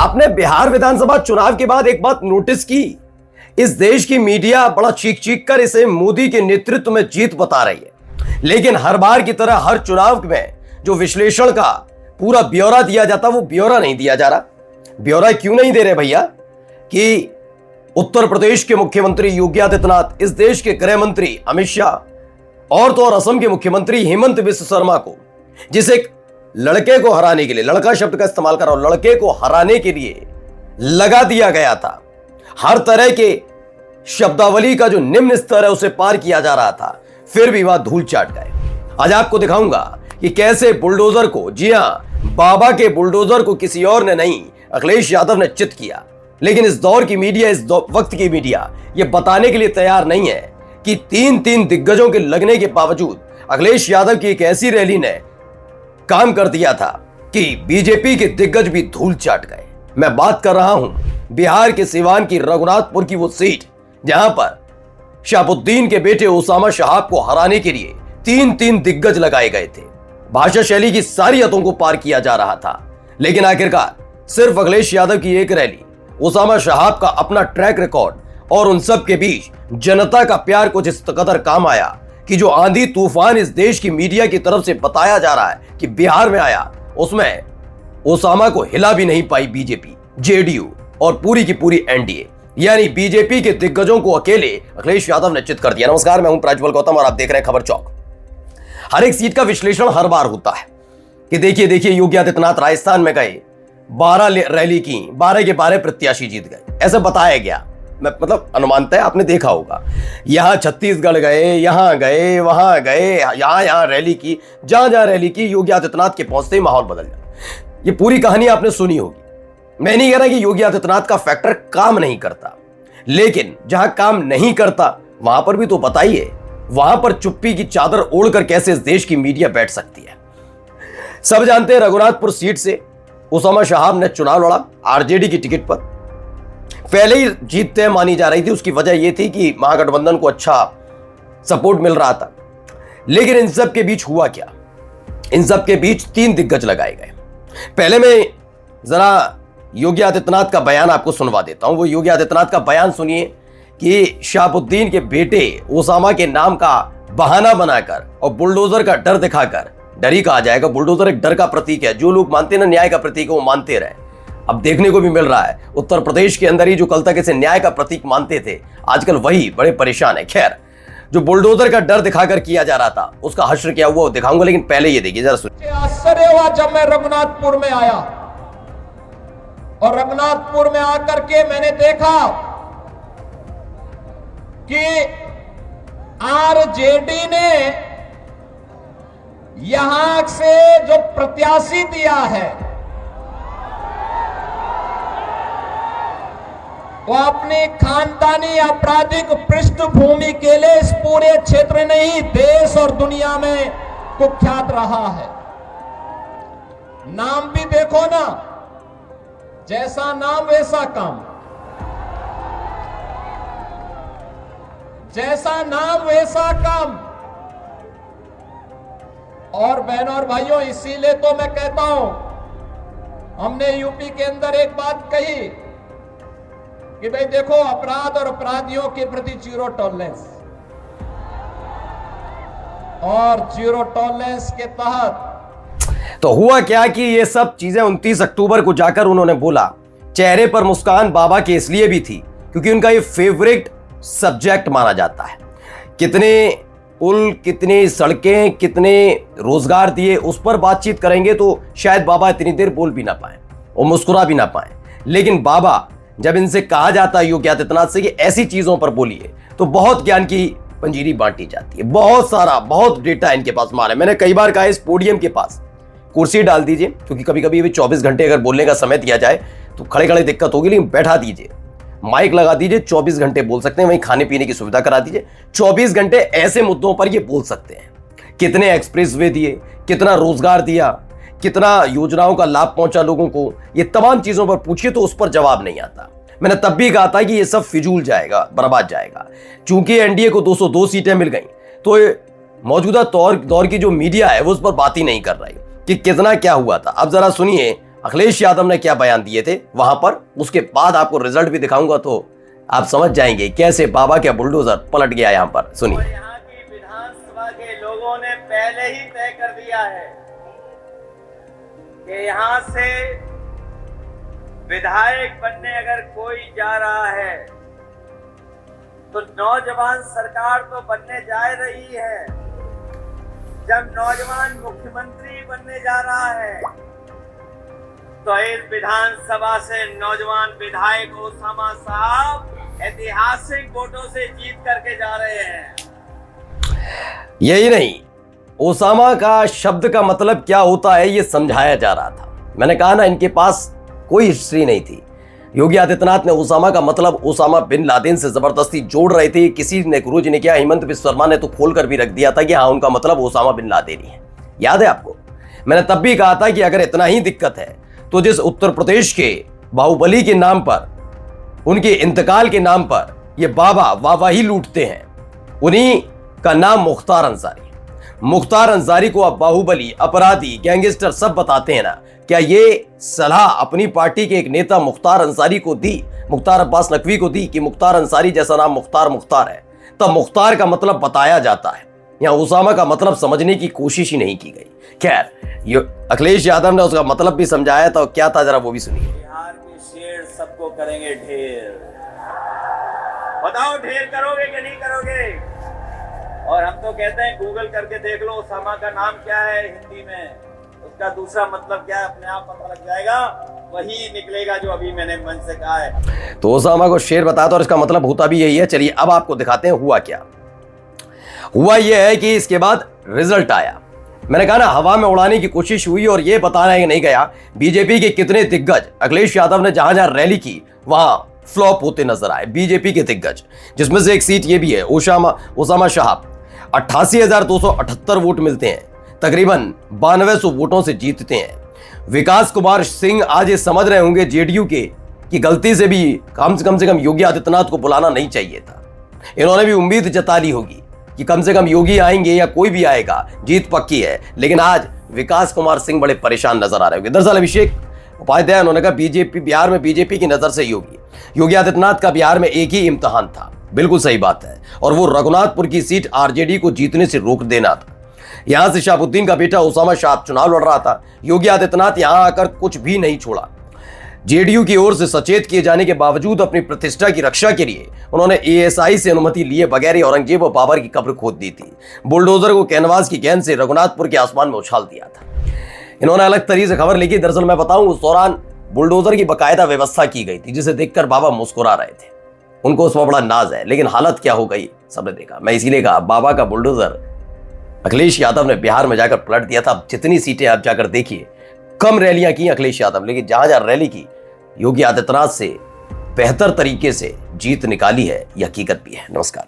आपने बिहार विधानसभा चुनाव के बाद एक बात नोटिस की? इस देश की मीडिया बड़ा चीख चीख कर इसे मोदी के नेतृत्व में जीत बता रही है, लेकिन हर बार की तरह हर चुनाव में जो विश्लेषण का पूरा ब्यौरा दिया जाता वो ब्यौरा नहीं दिया जा रहा। ब्यौरा क्यों नहीं दे रहे भैया? कि उत्तर प्रदेश के मुख्यमंत्री योगी आदित्यनाथ, इस देश के गृह मंत्री अमित शाह और तो और असम के मुख्यमंत्री हेमंत बिस्व शर्मा को, जिस एक लड़के को हराने के लिए, लड़का शब्द का इस्तेमाल कर रहा हूं, लड़के को हराने के लिए लगा दिया गया था, हर तरह के शब्दावली का जो निम्न स्तर है उसे पार किया जा रहा था, फिर भी वह धूल चाट गए। आज आपको दिखाऊंगा कि कैसे बुलडोजर को, जी हां, बाबा के बुलडोजर को किसी और ने नहीं, अखिलेश यादव ने चित किया। लेकिन इस दौर की मीडिया, इस वक्त की मीडिया ये बताने के लिए तैयार नहीं है कि तीन दिग्गजों के लगने के बावजूद अखिलेश यादव की एक ऐसी रैली ने काम कर दिया था कि बीजेपी के दिग्गज भी धूल चाट गए। मैं बात कर रहा हूं बिहार के सिवान की रघुनाथपुर की वो सीट, जहां पर शहाबुद्दीन के बेटे ओसामा शहाब को हराने के लिए तीन दिग्गज लगाए गए थे। भाषा शैली की सारी हदों को पार किया जा रहा था, लेकिन आखिरकार सिर्फ अखिलेश यादव की एक रैली, ओसामा शहाब का अपना ट्रैक रिकॉर्ड और उन सब के बीच जनता का प्यार कुछ इस कदर काम आया कि जो आंधी तूफान इस देश की मीडिया की तरफ से बताया जा रहा है कि बिहार में आया, उसमें ओसामा को हिला भी नहीं पाई बीजेपी, जेडीयू और पूरी की पूरी एनडीए। यानी बीजेपी के दिग्गजों को अकेले अखिलेश यादव ने चित कर दिया। नमस्कार, मैं हूं प्रज्वल गौतम और आप देख रहे हैं खबर चौक। हर एक सीट का विश्लेषण हर बार होता है कि देखिए योगी आदित्यनाथ राजस्थान में गए, 12 रैली की, 12 के 12 प्रत्याशी जीत गए, ऐसा बताया गया। मैं मतलब अनुमानतः आपने देखा होगा। यहां छत्तीसगढ़ गए, यहां गए, वहां गए, यहां रैली की, जहां रैली की, योगी आदित्यनाथ के पहुंचते ही माहौल बदल गया। ये पूरी कहानी आपने सुनी होगी। मैं नहीं कह रहा कि योगी आदित्यनाथ का फैक्टर काम नहीं करता, लेकिन जहां काम नहीं करता वहां पर भी तो बताइए, वहां पर चुप्पी की चादर ओढ़कर कैसे इस देश की मीडिया बैठ सकती है। सब जानते हैं रघुनाथपुर सीट से ओसामा शहाब ने चुनाव लड़ा आरजेडी की टिकट पर। पहले ही जीत तय मानी जा रही थी। उसकी वजह यह थी कि महागठबंधन को अच्छा सपोर्ट मिल रहा था। लेकिन इन सब के बीच हुआ क्या? इन सब के बीच 3 दिग्गज लगाए गए। पहले मैं जरा योगी आदित्यनाथ का बयान आपको सुनवा देता हूं। वो योगी आदित्यनाथ का बयान सुनिए कि शहाबुद्दीन के बेटे ओसामा के नाम का बहाना बनाकर और बुलडोजर का डर दिखाकर, डर ही कहा जाएगा, बुलडोजर एक डर का प्रतीक है, जो लोग मानते हैं ना न्याय का प्रतीक है वो मानते रहे। अब देखने को भी मिल रहा है उत्तर प्रदेश के अंदर ही जो कल तक इसे न्याय का प्रतीक मानते थे, आजकल वही बड़े परेशान है। खैर, जो बुलडोजर का डर दिखाकर किया जा रहा था उसका हश्र क्या हुआ दिखाऊंगा, लेकिन पहले ये देखिए जरा सुनिए। आश्चर्य हुआ जब मैं रघुनाथपुर में आया और रघुनाथपुर में आकर के मैंने देखा कि आरजेडी ने यहां से जो प्रत्याशी दिया है वो अपनी खानदानी आपराधिक पृष्ठभूमि के लिए इस पूरे क्षेत्र नहीं, देश और दुनिया में कुख्यात रहा है। नाम भी देखो ना, जैसा नाम वैसा काम, जैसा नाम वैसा काम। और बहनों और भाइयों, इसीलिए तो मैं कहता हूं, हमने यूपी के अंदर एक बात कही कि भाई देखो, अपराध और अपराधियों के प्रति जीरो टॉलरेंस, और जीरो टॉलरेंस के तहत तो हुआ क्या कि ये सब चीजें 29 अक्टूबर को जाकर उन्होंने बोला। चेहरे पर मुस्कान बाबा के इसलिए भी थी क्योंकि उनका ये फेवरेट सब्जेक्ट माना जाता है। कितने पुल, कितनी सड़कें, कितने रोजगार दिए, उस पर बातचीत करेंगे तो शायद बाबा इतनी देर बोल भी ना पाए और मुस्कुरा भी ना पाए। लेकिन बाबा, जब इनसे कहा जाता है योगी आदित्यनाथ से कि ऐसी चीजों पर बोलिए, तो बहुत ज्ञान की पंजीरी बांटी जाती है। बहुत डेटा इनके पास माल है। मैंने कई बार कहा इस पोडियम के पास कुर्सी डाल दीजिए, क्योंकि कभी कभी भी 24 घंटे अगर बोलने का समय दिया जाए तो खड़े खड़े दिक्कत होगी, लेकिन बैठा दीजिए, माइक लगा दीजिए, 24 घंटे बोल सकते हैं। वहीं खाने पीने की सुविधा करा दीजिए, 24 घंटे ऐसे मुद्दों पर ये बोल सकते हैं। कितने एक्सप्रेसवे दिए, कितना रोजगार दिया, कितना योजनाओं का लाभ पहुंचा लोगों को, ये तमाम चीजों पर पूछिए तो उस पर जवाब नहीं आता। मैंने तब भी कहा था कि ये सब फिजूल जाएगा, बर्बाद जाएगा। चूंकि एनडीए को 202 सीटें मिल गई तो मौजूदा दौर की जो मीडिया है वो उस पर बात ही नहीं कर रही कि कितना क्या हुआ था। अब जरा सुनिए अखिलेश यादव ने क्या बयान दिए थे वहां पर, उसके बाद आपको रिजल्ट भी दिखाऊंगा तो आप समझ जाएंगे कैसे बाबा का बुलडोजर पलट गया यहां पर। सुनिए। यहाँ की विधानसभा के लोगों ने पहले ही तय कर दिया है कि यहाँ से विधायक बनने अगर कोई जा रहा है तो नौजवान सरकार तो बनने जा रही है। जब नौजवान मुख्यमंत्री बनने जा रहा है तो इस विधानसभा से नौजवान विधायक ओसामा साहब ऐतिहासिक वोटों से जीत करके जा रहे हैं। यही नहीं, ओसामा का शब्द का मतलब क्या होता है ये समझाया जा रहा था। मैंने कहा ना, इनके पास कोई हिस्ट्री नहीं थी। योगी आदित्यनाथ ने ओसामा का मतलब ओसामा बिन लादेन से जबरदस्ती जोड़ रहे थे। किसी ने, गुरुजी ने किया, हेमंत बिस्वा शर्मा ने तो खोलकर भी रख दिया था कि हाँ, उनका मतलब ओसामा बिन लादेन ही है। याद है आपको? मैंने तब भी कहा था कि अगर इतना ही दिक्कत है तो जिस उत्तर प्रदेश के बाहुबली के नाम पर, उनके इंतकाल के नाम पर ये बाबा वाहवाही लूटते हैं, उन्हीं का नाम मुख्तार अंसारी। मुख्तार अंसारी को अब बाहुबली, अपराधी, गैंगस्टर सब बताते हैं ना। क्या ये सलाह अपनी पार्टी के एक नेता मुख्तार अंसारी को दी, मुख्तार अब्बास नकवी को दी कि मुख्तार अंसारी जैसा नाम मुख्तार है, तब मुख्तार का मतलब बताया जाता है। यहां ओसामा का मतलब समझने की कोशिश ही नहीं की गई। खैर, अखिलेश यादव ने उसका मतलब भी समझाया था। क्या था जरा वो भी सुनिए। बिहार के शेर सबको करेंगे ढेर। बताओ ढेर करोगे कि नहीं करोगे? और हम तो कहते हैं गूगल करके देख लो ओसामा का नाम क्या है हिंदी में, उसका दूसरा मतलब क्या है, अपने आप पता लग जाएगा। वही निकलेगा जो अभी मैंने मन से कहा है। तो ओसामा को शेर बताया था और इसका मतलब होता भी यही है। चलिए अब आपको दिखाते हैं हुआ क्या। हुआ यह है कि इसके बाद रिजल्ट आया। मैंने कहा ना, हवा में उड़ाने की कोशिश हुई और यह बताना है कि नहीं गया। बीजेपी के कितने दिग्गज अखिलेश यादव ने जहां जहां रैली की वहां फ्लॉप होते नजर आए। बीजेपी के दिग्गज, जिसमें से एक सीट ये भी है, ओसामा साहब 88,278 वोट मिलते हैं, तकरीबन 9200 वोटों से जीतते हैं। विकास कुमार सिंह आज ये समझ रहे होंगे जेडीयू के कि गलती से भी कम से कम योगी आदित्यनाथ को बुलाना नहीं चाहिए था। इन्होंने भी उम्मीद जता ली होगी कि कम से कम योगी आएंगे या कोई भी आएगा, जीत पक्की है। लेकिन आज विकास कुमार सिंह बड़े परेशान नजर आ रहे होंगे। दरअसल अभिषेक उपाध्याय, उन्होंने कहा बीजेपी, बिहार में बीजेपी की नजर से योगी आदित्यनाथ का बिहार में एक ही इम्तिहान था। बिल्कुल सही बात है, और वो रघुनाथपुर की सीट आरजेडी को जीतने से रोक देना था। यहां से शहाबुद्दीन का बेटा ओसामा साहब चुनाव लड़ रहा था। योगी आदित्यनाथ यहां आकर कुछ भी नहीं छोड़ा। जेडीयू की ओर से सचेत किए जाने के बावजूद अपनी प्रतिष्ठा की रक्षा के लिए उन्होंने एएसआई से अनुमति लिए बगैर ही औरंगजेब और बाबर की कब्र खोद दी थी। बुलडोजर को कैनवास की गेंद से रघुनाथपुर के आसमान में उछाल दिया था। इन्होंने अलग तरीके से खबर लिखी। दरअसल मैं बताऊं, उस दौरान बुलडोजर की बकायदा व्यवस्था की गई थी, जिसे देखकर बाबा मुस्कुरा रहे थे। उनको उस पर बड़ा नाज है, लेकिन हालत क्या हो गई सबने देखा। मैं इसीलिए कहा, बाबा का बुलडोजर अखिलेश यादव ने बिहार में जाकर पलट दिया था। जितनी सीटें आप जाकर देखिए, कम रैलियां की अखिलेश यादव, लेकिन जहां जहां रैली की योगी आदित्यनाथ से बेहतर तरीके से जीत निकाली है। यह हकीकत भी है। नमस्कार।